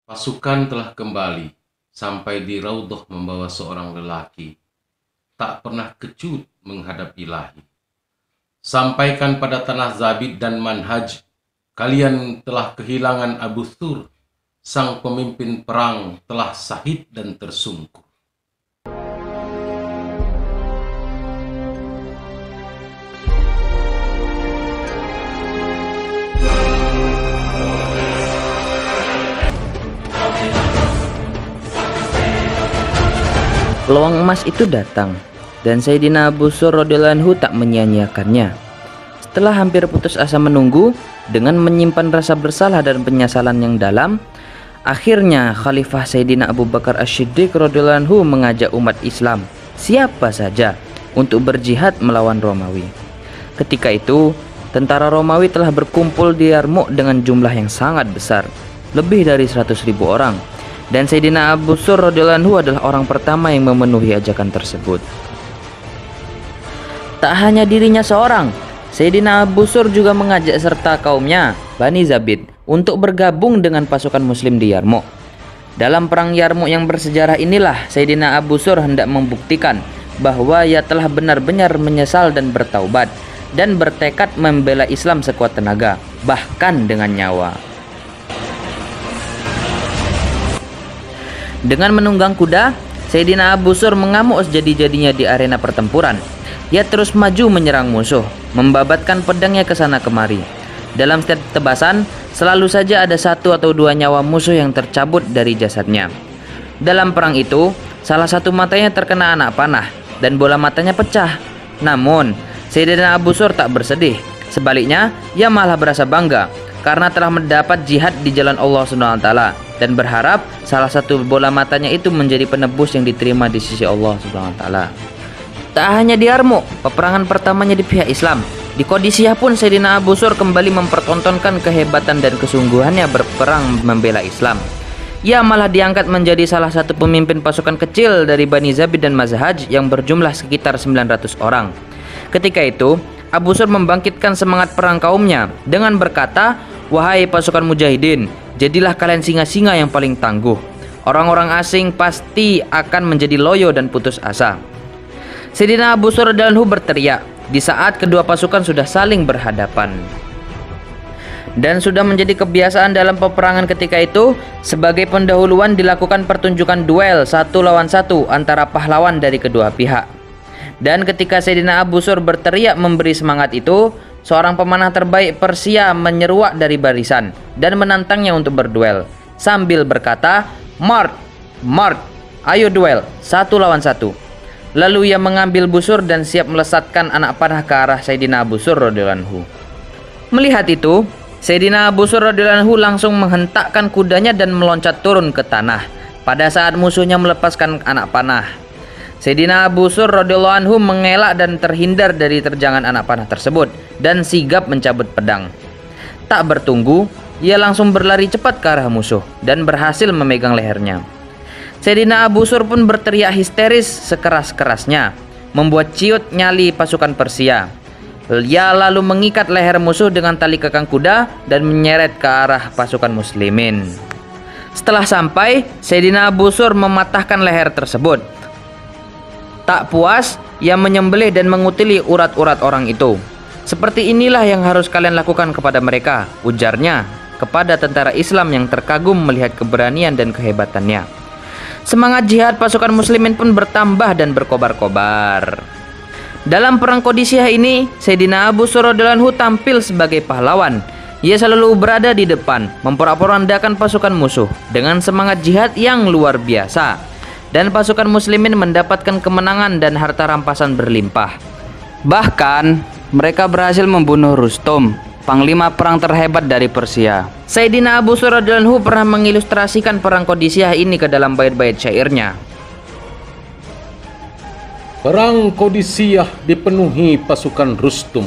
Pasukan telah kembali sampai di Raudhah membawa seorang lelaki. Tak pernah kecut menghadap ilahi. Sampaikan pada tanah Zabid dan Manhaj, kalian telah kehilangan Abu Thur, sang pemimpin perang telah syahid dan tersungkur. Peluang emas itu datang, dan Sayyidina Abu Thur radhiyallahu anhu tak menyia-nyiakannya. Setelah hampir putus asa menunggu, dengan menyimpan rasa bersalah dan penyesalan yang dalam, akhirnya Khalifah Sayyidina Abu Bakar As-Siddiq radhiyallahu anhu mengajak umat Islam, siapa saja, untuk berjihad melawan Romawi. Ketika itu, tentara Romawi telah berkumpul di Yarmouk dengan jumlah yang sangat besar, lebih dari 100.000 orang. Dan Sayyidina Abu Thur radhiyallahu anhu adalah orang pertama yang memenuhi ajakan tersebut. Tak hanya dirinya seorang, Sayyidina Abu Thur juga mengajak serta kaumnya, Bani Zabid, untuk bergabung dengan pasukan muslim di Yarmouk. Dalam perang Yarmouk yang bersejarah inilah Sayyidina Abu Thur hendak membuktikan bahwa ia telah benar-benar menyesal dan bertaubat, dan bertekad membela Islam sekuat tenaga, bahkan dengan nyawa. Dengan menunggang kuda, Sayyidina Abu Thur mengamuk sejadi-jadinya di arena pertempuran. Ia terus maju menyerang musuh, membabatkan pedangnya ke sana kemari. Dalam setiap tebasan, selalu saja ada satu atau dua nyawa musuh yang tercabut dari jasadnya. Dalam perang itu, salah satu matanya terkena anak panah dan bola matanya pecah. Namun, Sayyidina Abu Thur tak bersedih. Sebaliknya, ia malah berasa bangga karena telah mendapat jihad di jalan Allah SWT, dan berharap salah satu bola matanya itu menjadi penebus yang diterima di sisi Allah SWT. Tak hanya di Yarmouk, peperangan pertamanya di pihak Islam, di Qadisiyah pun Sayyidina Abu Thur kembali mempertontonkan kehebatan dan kesungguhannya berperang membela Islam. Ia malah diangkat menjadi salah satu pemimpin pasukan kecil dari Bani Zabid dan Mazhaj yang berjumlah sekitar 900 orang. Ketika itu, Abu Thur membangkitkan semangat perang kaumnya dengan berkata, "Wahai pasukan mujahidin, jadilah kalian singa-singa yang paling tangguh. Orang-orang asing pasti akan menjadi loyo dan putus asa." Sayyidina Abu Thur radhiyallahu anhu berteriak di saat kedua pasukan sudah saling berhadapan. Dan sudah menjadi kebiasaan dalam peperangan ketika itu, sebagai pendahuluan dilakukan pertunjukan duel 1 lawan 1 antara pahlawan dari kedua pihak. Dan ketika Sayyidina Abu Thur berteriak memberi semangat itu, seorang pemanah terbaik Persia menyeruak dari barisan dan menantangnya untuk berduel sambil berkata, "Mart, Mart, ayo duel 1 lawan 1." Lalu ia mengambil busur dan siap melesatkan anak panah ke arah Sayyidina Abu Thur radhiyallahu anhu. Melihat itu, Sayyidina Abu Thur radhiyallahu anhu langsung menghentakkan kudanya dan meloncat turun ke tanah pada saat musuhnya melepaskan anak panah. Sayyidina Abu Thur radhiyallahu anhu mengelak dan terhindar dari terjangan anak panah tersebut dan sigap mencabut pedang. Tak bertunggu, ia langsung berlari cepat ke arah musuh dan berhasil memegang lehernya. Sayyidina Abu Thur pun berteriak histeris sekeras-kerasnya, membuat ciut nyali pasukan Persia. Ia lalu mengikat leher musuh dengan tali kekang kuda dan menyeret ke arah pasukan muslimin. Setelah sampai, Sayyidina Abu Thur mematahkan leher tersebut. Tak puas, ia menyembelih dan mengutili urat-urat orang itu. "Seperti inilah yang harus kalian lakukan kepada mereka," ujarnya kepada tentara Islam yang terkagum melihat keberanian dan kehebatannya. Semangat jihad pasukan muslimin pun bertambah dan berkobar-kobar. Dalam perang Qadisiyah ini, Sayyidina Abu Thur radhiyallahu anhu tampil sebagai pahlawan. Ia selalu berada di depan, memporak-porandakan pasukan musuh dengan semangat jihad yang luar biasa. Dan pasukan muslimin mendapatkan kemenangan dan harta rampasan berlimpah. Bahkan, mereka berhasil membunuh Rustum, panglima perang terhebat dari Persia. Sayyidina Abu Thur radhiyallahu anhu pernah mengilustrasikan perang Qadisiyah ini ke dalam bait-bait syairnya. Perang Qadisiyah dipenuhi pasukan Rustum.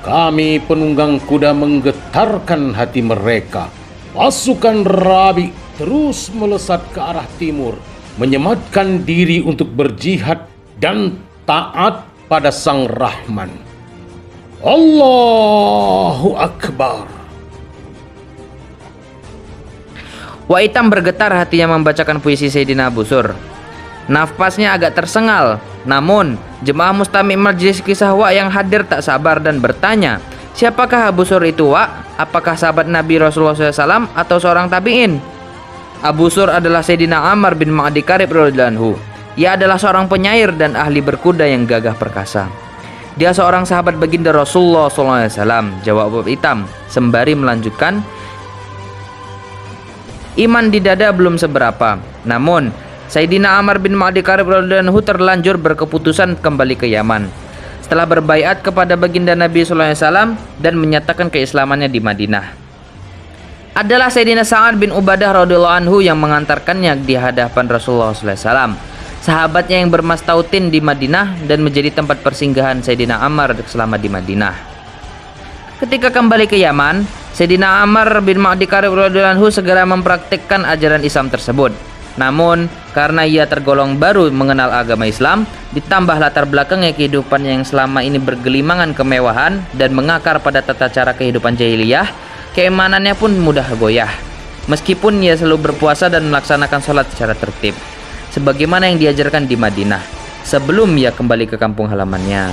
Kami penunggang kuda menggetarkan hati mereka. Pasukan Rabi terus melesat ke arah timur, menyematkan diri untuk berjihad dan taat pada Sang Rahman. Allahu Akbar. Wak Itam bergetar hatinya membacakan puisi Sayyidina Busur. Nafasnya agak tersengal. Namun, jemaah mustami' majlis kisah Wak yang hadir tak sabar dan bertanya, siapakah Abu Sur itu, Wak? Apakah sahabat Nabi Rasulullah SAW atau seorang tabi'in? Abu Sur adalah Sayyidina Ammar bin Ma'di Karib radhiyallahu anhu. Ia adalah seorang penyair dan ahli berkuda yang gagah perkasa. Dia seorang sahabat baginda Rasulullah SAW, jawab Wak Itam sembari melanjutkan, iman di dada belum seberapa. Namun, Sayyidina Ammar bin Ma'di Karib radhiyallahu anhu terlanjur berkeputusan kembali ke Yaman. Setelah berbaiat kepada baginda Nabi SAW dan menyatakan keislamannya di Madinah. Adalah Sayyidina Sa'ad bin Ubadah radhiyallahu anhu yang mengantarkannya di hadapan Rasulullah SAW, sahabatnya yang bermastautin di Madinah dan menjadi tempat persinggahan Sayyidina Ammar selama di Madinah. Ketika kembali ke Yaman, Sayyidina Ammar bin Ma'di Karib radhiyallahu anhu segera mempraktikkan ajaran Islam tersebut. Namun, karena ia tergolong baru mengenal agama Islam, ditambah latar belakangnya kehidupan yang selama ini bergelimangan kemewahan dan mengakar pada tata cara kehidupan jahiliyah, keimanannya pun mudah goyah. Meskipun ia selalu berpuasa dan melaksanakan sholat secara tertib, sebagaimana yang diajarkan di Madinah, sebelum ia kembali ke kampung halamannya.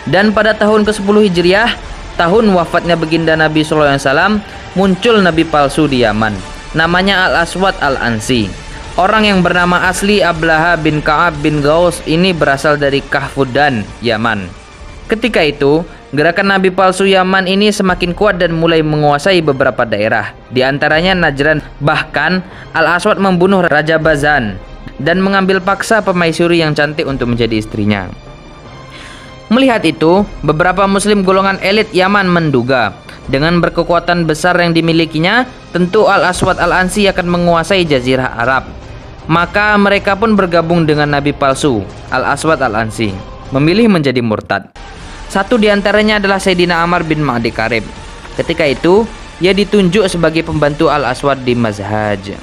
Dan pada tahun ke-10 Hijriah, tahun wafatnya baginda Nabi SAW, muncul nabi palsu di Yaman. Namanya Al-Aswad Al-Ansi. Orang yang bernama asli Ablaha bin Ka'ab bin Gaus ini berasal dari Kahfudan, Yaman. Ketika itu, gerakan nabi palsu Yaman ini semakin kuat dan mulai menguasai beberapa daerah, di antaranya Najran. Bahkan, Al-Aswad membunuh Raja Bazan dan mengambil paksa pemaisuri yang cantik untuk menjadi istrinya. Melihat itu, beberapa muslim golongan elit Yaman menduga dengan berkekuatan besar yang dimilikinya, tentu Al-Aswad Al-Ansi akan menguasai jazirah Arab. Maka mereka pun bergabung dengan nabi palsu Al-Aswad Al-Ansi, memilih menjadi murtad. Satu di antaranya adalah Sayyidina Ammar bin Ma'di Karib. Ketika itu, ia ditunjuk sebagai pembantu Al-Aswad di Mazhaj.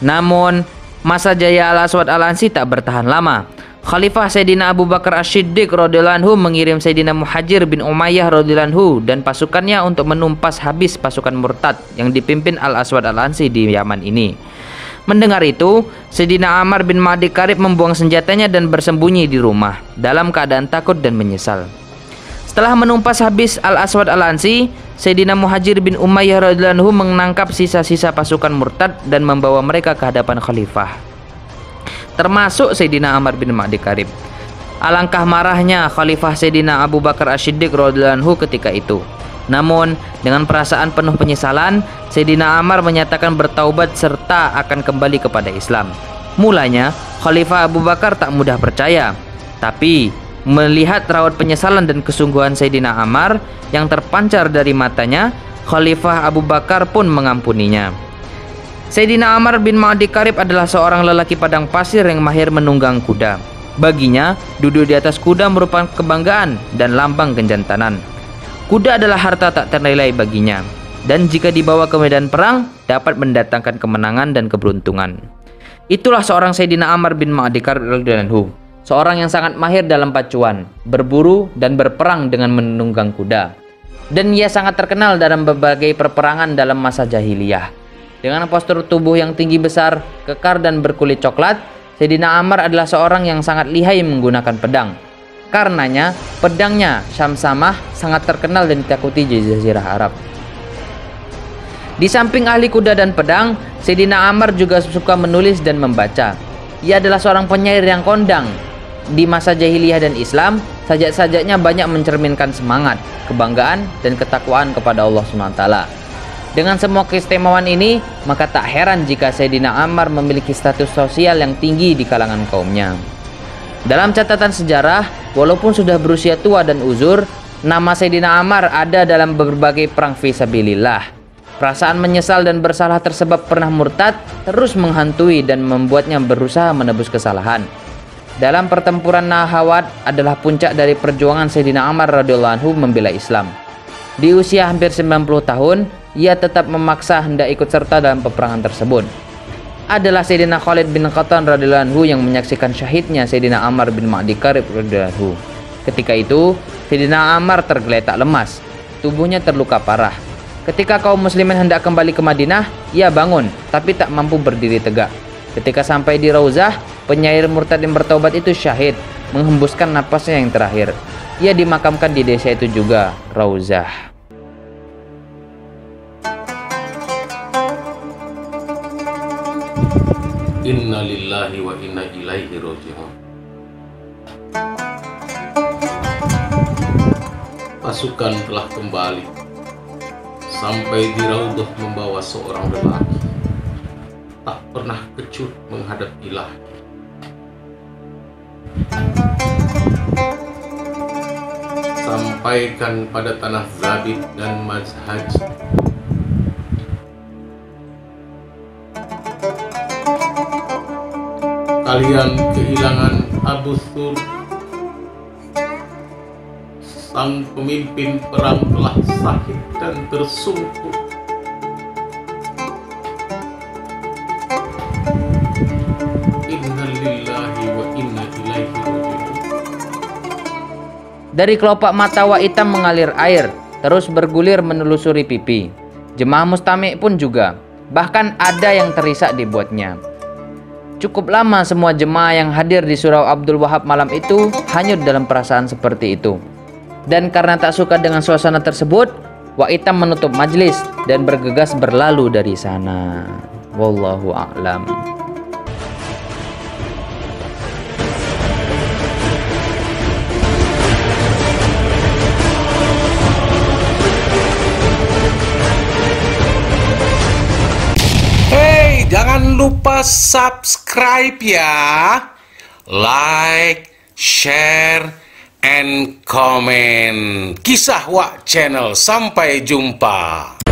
Namun, masa jaya Al-Aswad Al-Ansi tak bertahan lama. Khalifah Sayyidina Abu Bakar As-Siddiq radhiyallahu anhu mengirim Sayyidina Muhajir bin Umayyah radhiyallahu anhu dan pasukannya untuk menumpas habis pasukan murtad yang dipimpin Al-Aswad Al-Ansi di Yaman ini. Mendengar itu, Sayyidina Ammar bin Ma'di Karib membuang senjatanya dan bersembunyi di rumah dalam keadaan takut dan menyesal. Setelah menumpas habis Al-Aswad Al-Ansi, Sayyidina Muhajir bin Umayyah radhiyallahu anhu menangkap sisa-sisa pasukan murtad dan membawa mereka ke hadapan khalifah, termasuk Sayyidina Ammar bin Ma'di Karib. Alangkah marahnya Khalifah Sayyidina Abu Bakar As-Siddiq radhiyallahu anhu ketika itu. Namun, dengan perasaan penuh penyesalan, Sayyidina Ammar menyatakan bertaubat serta akan kembali kepada Islam. Mulanya, Khalifah Abu Bakar tak mudah percaya. Tapi, melihat raut penyesalan dan kesungguhan Sayyidina Ammar yang terpancar dari matanya, Khalifah Abu Bakar pun mengampuninya. Sayyidina Ammar bin Ma'di Karib adalah seorang lelaki padang pasir yang mahir menunggang kuda. Baginya, duduk di atas kuda merupakan kebanggaan dan lambang kejantanan. Kuda adalah harta tak ternilai baginya, dan jika dibawa ke medan perang, dapat mendatangkan kemenangan dan keberuntungan. Itulah seorang Sayyidina Ammar bin Ma'di Karib radhiyallahu anhu, seorang yang sangat mahir dalam pacuan, berburu, dan berperang dengan menunggang kuda. Dan ia sangat terkenal dalam berbagai perperangan dalam masa jahiliyah. Dengan postur tubuh yang tinggi besar, kekar dan berkulit coklat, Sayyidina Ammar adalah seorang yang sangat lihai menggunakan pedang. Karenanya, pedangnya Syamsamah sangat terkenal dan ditakuti di jazirah Arab. Di samping ahli kuda dan pedang, Sayyidina Ammar juga suka menulis dan membaca. Ia adalah seorang penyair yang kondang. Di masa jahiliyah dan Islam, sajak-sajaknya banyak mencerminkan semangat, kebanggaan, dan ketakwaan kepada Allah SWT. Dengan semua keistimewaan ini, maka tak heran jika Sayyidina Ammar memiliki status sosial yang tinggi di kalangan kaumnya. Dalam catatan sejarah, walaupun sudah berusia tua dan uzur, nama Sayyidina Ammar ada dalam berbagai perang fisabilillah. Perasaan menyesal dan bersalah tersebab pernah murtad terus menghantui dan membuatnya berusaha menebus kesalahan. Dalam pertempuran Nahawat adalah puncak dari perjuangan Sayyidina Ammar radhiyallahu anhu membela Islam. Di usia hampir 90 tahun, ia tetap memaksa hendak ikut serta dalam peperangan tersebut. Adalah Sayyidina Khalid bin Qatan radhiyallahu anhu yang menyaksikan syahidnya Sayyidina Ammar bin Ma'di Karib radhiyallahu anhu. Ketika itu, Sayyidina Ammar tergeletak lemas, tubuhnya terluka parah. Ketika kaum muslimin hendak kembali ke Madinah, ia bangun tapi tak mampu berdiri tegak. Ketika sampai di Rauzah, penyair murtad yang bertaubat itu syahid, menghembuskan napasnya yang terakhir. Ia dimakamkan di desa itu juga, Rauzah. Inna lillahi wa inna ilaihi raji'un. Pasukan telah kembali sampai di Raudhah membawa seorang lelaki tak pernah kecut menghadap Ilahi. Sampaikan pada tanah Zabid dan Mazhaj, kalian kehilangan Abu Thur, sang pemimpin perang telah sakit dan tersungkur. Inna lillahi wa inna ilaihi raji'un. Dari kelopak mata Wa'itam mengalir air, terus bergulir menelusuri pipi. Jemaah mustami' pun juga, bahkan ada yang terisak dibuatnya. Cukup lama semua jemaah yang hadir di Surau Abdul Wahab malam itu hanyut dalam perasaan seperti itu. Dan karena tak suka dengan suasana tersebut, Wa'itam menutup majlis dan bergegas berlalu dari sana. Wallahu a'lam. Hey, jangan lupa subscribe ya, like, share, and comment. Kisah Wak Channel. Sampai jumpa.